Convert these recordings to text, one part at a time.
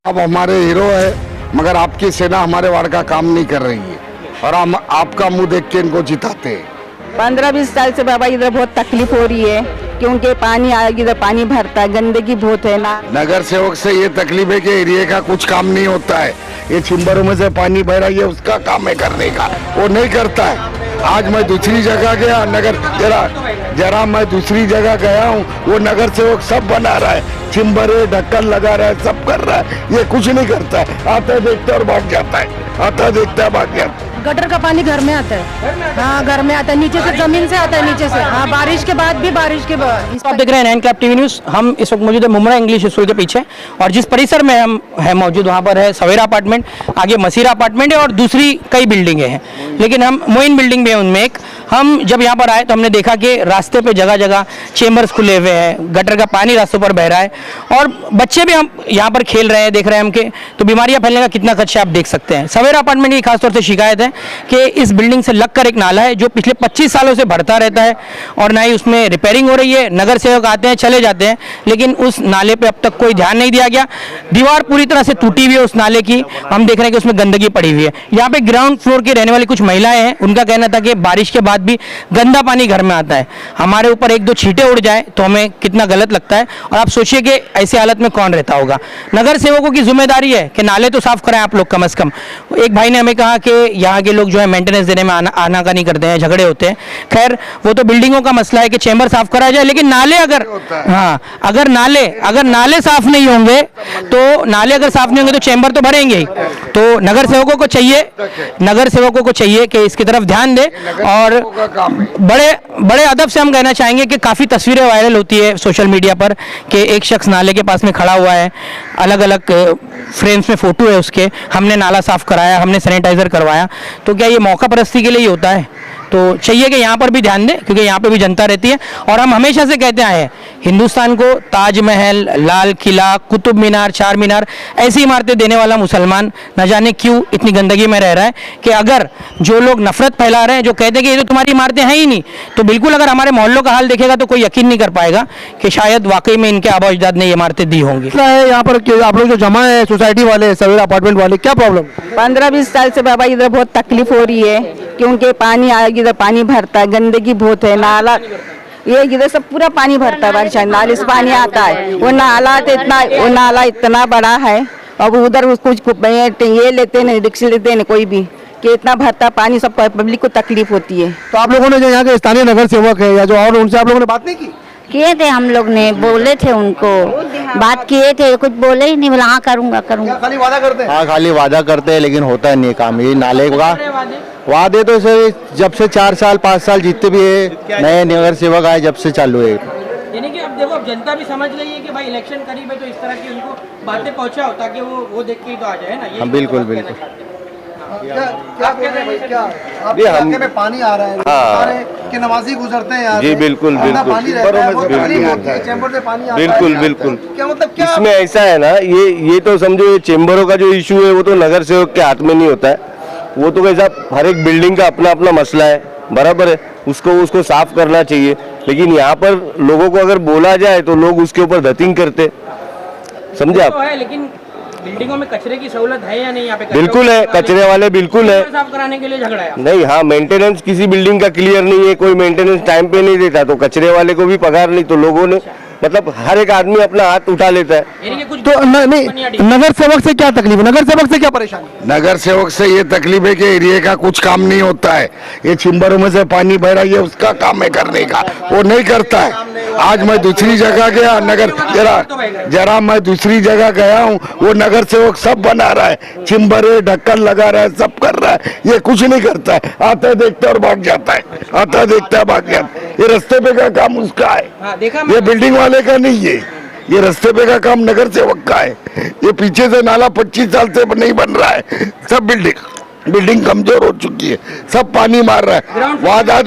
अब हमारे हीरो है, मगर आपकी सेना हमारे वार्ड का काम नहीं कर रही है और हम आपका मुंह देख के इनको जिताते हैं। 15-20 साल से बाबा इधर बहुत तकलीफ हो रही है क्योंकि पानी इधर पानी भरता है, गंदगी बहुत है ना। नगर सेवक से ये तकलीफ है कि एरिया का कुछ काम नहीं होता है। ये चिंबरों में से पानी बह रहा है, उसका काम है करने का, वो नहीं करता है। आज मैं दूसरी जगह गया, नगर जरा मैं दूसरी जगह गया हूँ, वो नगर सेवक सब बना रहा है, चिंबरे ढक्कन लगा रहा है, सब कर रहा है, ये कुछ नहीं करता है। आता देखता है और भाग जाता है, आता देखता है भाग जाता है। गटर का पानी घर में आता है, हाँ घर में आता है, नीचे से जमीन से आता है, नीचे से। हाँ बारिश के बाद भी, बारिश के बाद। आप देख रहे हैं 9 क्लब टीवी न्यूज़। हम इस वक्त मौजूद है मुमरा इंग्लिश स्कूल के पीछे, और जिस परिसर में हम है मौजूद वहाँ पर है सवेरा अपार्टमेंट, आगे मसीरा अपार्टमेंट है और दूसरी कई बिल्डिंगें हैं, लेकिन हम मोइन बिल्डिंग में है उनमें एक। हम जब यहाँ पर आए तो हमने देखा कि रास्ते पे जगह जगह चेम्बर्स खुले हुए हैं, गटर का पानी रास्तों पर बह रहा है और बच्चे भी हम यहाँ पर खेल रहे हैं, देख रहे हैं हमके, तो बीमारियाँ फैलने का कितना खदशा आप देख सकते हैं। सवेरा अपार्टमेंट की खासतौर से शिकायत है कि इस बिल्डिंग से लगकर एक नाला है जो पिछले 25 सालों से भरता रहता है और ना ही उसमें रिपेयरिंग हो रही है। नगर सेवक आते हैं, चले जाते हैं, लेकिन उस नाले पे अब तक कोई ध्यान नहीं दिया गया। दीवार पूरी तरह से टूटी हुई है उस नाले की, हम देख रहे हैं कि उसमें गंदगी पड़ी हुई है। यहाँ पे ग्राउंड फ्लोर के रहने वाली कुछ महिलाएं हैं, उनका कहना था कि बारिश के बाद भी गंदा पानी घर में आता है, हमारे ऊपर 1-2 छींटे उड़ जाए तो हमें कितना गलत लगता है। और आप सोचिए कि ऐसी हालत में कौन रहता होगा। नगर सेवकों की जिम्मेदारी है कि नाले तो साफ कराएं आप लोग कम से कम। एक भाई ने हमें कहा कि यहाँ के लोग जो है मेंटेनेंस देने में आनाकानी करते हैं, झगड़े होते हैं। खैर वो तो बिल्डिंगों का मसला है कि चैम्बर साफ कराया जाए, लेकिन नाले अगर नाले साफ नहीं होंगे तो चैम्बर तो भरेंगे ही। तो नगर सेवकों को चाहिए कि इसकी तरफ ध्यान दे। और बड़े अदब से हम कहना चाहेंगे कि काफ़ी तस्वीरें वायरल होती है सोशल मीडिया पर कि एक शख्स नाले के पास में खड़ा हुआ है, अलग अलग फ्रेम्स में फ़ोटो है उसके, हमने नाला साफ़ कराया, हमने सैनिटाइज़र करवाया। तो क्या ये मौका परस्ती के लिए ही होता है? तो चाहिए कि यहाँ पर भी ध्यान दें, क्योंकि यहाँ पे भी जनता रहती है। और हम हमेशा से कहते आए हैं हिंदुस्तान को ताजमहल, लाल किला, कुतुब मीनार, चार मीनार ऐसी इमारतें देने वाला मुसलमान न जाने क्यों इतनी गंदगी में रह रहा है कि अगर जो लोग नफरत फैला रहे हैं, जो कहते हैं कि ये तो तुम्हारी इमारतें हैं ही नहीं, तो बिल्कुल अगर हमारे मोहल्लों का हाल देखेगा तो कोई यकीन नहीं कर पाएगा कि शायद वाकई में इनके आबा अजदाद ने ये इमारतें दी होंगी। क्या है यहाँ पर आप लोग जो जमा है सोसाइटी वाले, सवेरा अपार्टमेंट वाले, क्या प्रॉब्लम? 15-20 साल से बाबा इधर बहुत तकलीफ हो रही है क्योंकि इधर पानी भरता है, गंदगी बहुत है। नाला ये इधर सब पूरा पानी भरता है, बारिश नाले से पानी आता है। वो नाला इतना बड़ा है और उधर कुछ ये लेते नहीं, रिक्शा लेते नहीं कोई भी, कि इतना भरता पानी, सब पब्लिक को तकलीफ होती है। तो आप लोगों ने जो यहाँ के स्थानीय नगर सेवक है या जो और उनसे आप लोगों ने बात नहीं की? किए थे, हम लोग ने बोले थे, उनको बात किए थे, कुछ बोले ही नहीं, बोला हाँ करूँगा। खाली वादा करते हैं? हाँ खाली वादा करते हैं, लेकिन होता नहीं काम। ये नाले का वादे तो जब से 4 साल 5 साल जितने भी है नए नगर सेवक आए जब से चालू है। यानी कि अब देखो अब जनता भी समझ रही है कि भाई इलेक्शन करीब है, तो इस तरह की उनको बातें पहुंचाओ ताकि वो देख के ही तो आ जाए ना। हाँ बिल्कुल बिल्कुल। इलाके में पानी आ रहा है, सारे के नमाजी गुजरते हैं यार। जी बिल्कुल बिल्कुल बिल्कुल बिल्कुल। क्या मतलब क्या इसमें ऐसा है ना, ये तो समझो ये चेम्बरों का जो इशू है वो तो नगर सेवक के हाथ में नहीं होता है। वो तो कैसा हर एक बिल्डिंग का अपना अपना मसला है, बराबर है, उसको साफ करना चाहिए। लेकिन यहाँ पर लोगों को अगर बोला जाए तो लोग उसके ऊपर धतिंग करते, समझे आप? लेकिन बिल्डिंगों में कचरे की सहूलत है या नहीं यहाँ पे? बिल्कुल है, कचरे वाले बिल्कुल है, साफ कराने के लिए झगड़ा है नहीं। हाँ मेंटेनेंस किसी बिल्डिंग का क्लियर नहीं है, कोई मेंटेनेंस टाइम पे नहीं देता, तो कचरे वाले को भी पगार नहीं, तो लोगों ने मतलब हर एक आदमी अपना हाथ उठा लेता है। तो नहीं, नगर सेवक से क्या तकलीफ है? नगर सेवक से क्या परेशानी? नगर सेवक से ये तकलीफ है कि एरिया का कुछ काम नहीं होता है। ये चिंबरों में से पानी बह रहा है, उसका काम है करने का, वो नहीं करता है। आज मैं दूसरी जगह गया, मैं दूसरी जगह गया हूँ, वो नगर सेवक सब बना रहा है, चिंबरे ढक्कन लगा रहा है, सब कर रहा है, ये कुछ नहीं करता है। आता है देखता है और भाग जाता है, आता देखता है भाग जाता है। ये रास्ते पे का काम उसका है, ये बिल्डिंग वाले का नहीं है, ये रास्ते पे का काम नगर सेवक का है। ये पीछे से नाला 25 साल से नहीं बन रहा है, सब बिल्डिंग कमजोर हो चुकी है, सब पानी मार रहा है। वादा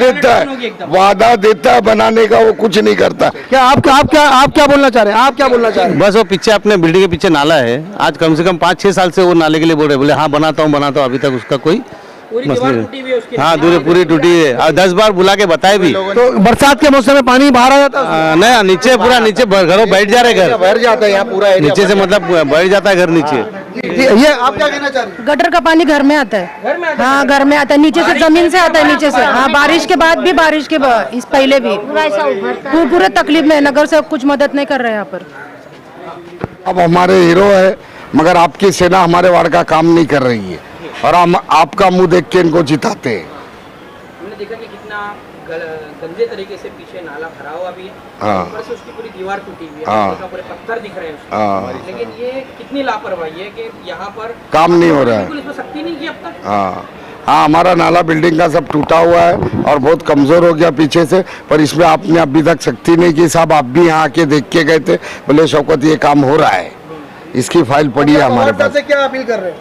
देता है बनाने का, वो कुछ नहीं करता। क्या आप क्या बोलना चाह रहे हैं? आप क्या बोलना चाह रहे हैं? बस वो पीछे अपने बिल्डिंग के पीछे नाला है, आज कम से कम 5-6 साल से वो नाले के लिए बोल रहे, बोले हाँ बनाता हूँ, अभी तक उसका कोई पूरी दीवार टूटी हुई है उसकी। हाँ पूरी टूटी है और 10 बार बुला के बताए भी। तो बरसात के मौसम में पानी बाहर आ जाता है? नहीं नीचे पूरा नीचे घरों बैठ जा रहे घर भर जाता है यहाँ पूरा नीचे से मतलब बैठ जाता है घर नीचे। ये आप क्या कहना चाह रहे हैं? गटर का पानी घर में आता है, हाँ घर में आता है, नीचे से जमीन से आता है, नीचे से। हाँ बारिश के बाद भी, बारिश के इस पहले भी पूरे तकलीफ में। नगर से कुछ मदद नहीं कर रहे हैं यहाँ पर। अब हमारे हीरो है मगर आपकी सेना हमारे वार्ड का काम नहीं कर रही है और हम आपका मुंह देख के इनको जिताते हैं। हमने देखा कि कितना गंदे तरीके से पीछे नाला भरा हुआ भी है। हाँ। ऊपर से उसकी पूरी दीवार टूटी हुई है। हाँ। देखा पूरे पत्थर दिख रहे हैं उसमें। हाँ। लेकिन ये कितनी लापरवाही है कि यहाँ पर काम नहीं हो रहा है। बिल्कुल इसमें सख्ती नहीं की अब तक। हाँ हाँ, हमारा नाला बिल्डिंग का सब टूटा हुआ है और बहुत कमजोर हो गया पीछे से, पर इसमें आपने अभी तक सख्ती नहीं की। साहब आप भी यहाँ आके देख के गए थे, बोले शौकत ये काम हो रहा है, इसकी फाइल पड़ी है हमारे पास। से क्या अपील कर रहे हैं?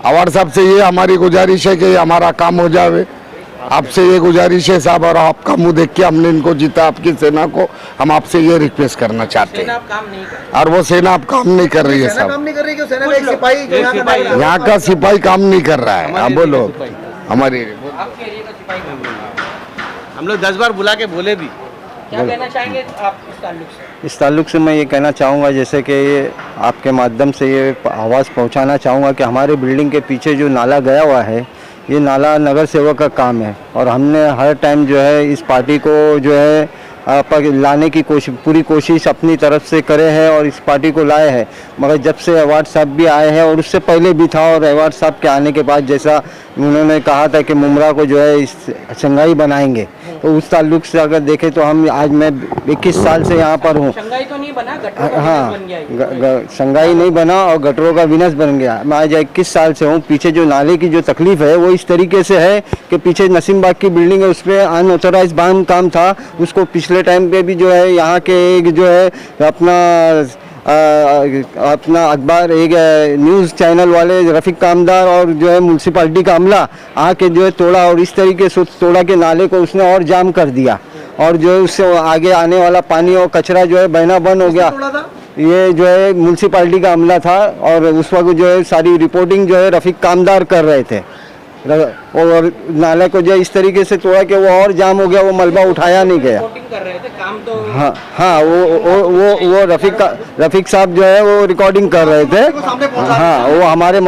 अवार्ड साहब से ये हमारी गुजारिश है कि ये हमारा काम हो जावे। आपसे ये गुजारिश है साहब, और आपका मुंह देख के हमने इनको जीता, आपकी सेना को। हम आपसे ये रिक्वेस्ट करना चाहते सेना हैं अब काम नहीं कर रही। और वो सेना अब काम नहीं कर रही है सेना काम साहब। नहीं कर रही क्यों? सेना में एक सिपाही जो यहाँ का नागरिक है। यहाँ का सिपाही काम नहीं कर रहा है। हाँ बोलो हमारी आपके एरिया का सिपाही काम कर रहा है। हम लोग 10 बार बुला के बोले भी। क्या कहना चाहेंगे आप इस ताल्लुक से? इस ताल्लुक से मैं ये कहना चाहूँगा, जैसे कि ये आपके माध्यम से ये आवाज़ पहुँचाना चाहूँगा कि हमारे बिल्डिंग के पीछे जो नाला गया हुआ है, ये नाला नगर सेवक का काम है और हमने हर टाइम जो है इस पार्टी को जो है लाने की पूरी कोशिश अपनी तरफ से करे हैं और इस पार्टी को लाए हैं। मगर जब से अवार्ड साहब भी आए हैं और उससे पहले भी था, और अवार्ड साहब के आने के बाद जैसा उन्होंने कहा था कि मुमरा को जो है इस शंघाई बनाएंगे, तो उस ताल्लुक से अगर देखें तो हम आज मैं 21 साल से यहाँ पर हूँ। शंघाई तो नहीं बना, गटरों का हाँ विनाश बन गया है। शंघाई नहीं बना और गटरों का विनाश बन गया। मैं आज 21 साल से हूँ। पीछे जो नाले की जो तकलीफ है वो इस तरीके से है कि पीछे नसीम बाग की बिल्डिंग है, उस पर अनऑथराइज बांध काम था। उसको पिछले टाइम पे भी जो है यहाँ के एक जो है अपना अखबार एक न्यूज़ चैनल वाले रफ़ीक कामदार और जो है म्यूनसिपाल्टी का अमला आके जो है तोड़ा और इस तरीके से तोड़ा के नाले को उसने और जाम कर दिया और जो है उससे आगे आने वाला पानी और कचरा जो है बहना बंद हो गया। ये जो है म्यूनसिपाल्टी का अमला था और उस वक्त जो है सारी रिपोर्टिंग जो है रफ़ीक कामदार कर रहे थे और नाले को जो इस तरीके से तोड़ा कि वो और जाम हो गया, वो मलबा उठाया नहीं गया। रिपोर्टिंग कर रहे थे, काम तो हाँ वो रफ़ीक साहब जो है वो रिकॉर्डिंग कर रहे थे। हाँ वो हमारे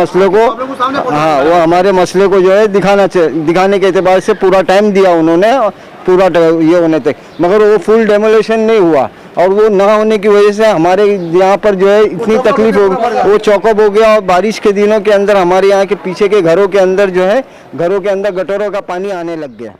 मसले को जो है दिखाने के एतबार से पूरा टाइम दिया उन्होंने, पूरा ये होने तक, मगर वो फुल डेमोलेशन नहीं हुआ और वो ना होने की वजह से हमारे यहाँ पर जो है इतनी तकलीफ हो, वो चौकअप हो गया। और बारिश के दिनों के अंदर हमारे यहाँ के पीछे के घरों के अंदर जो है घरों के अंदर गटरों का पानी आने लग गया।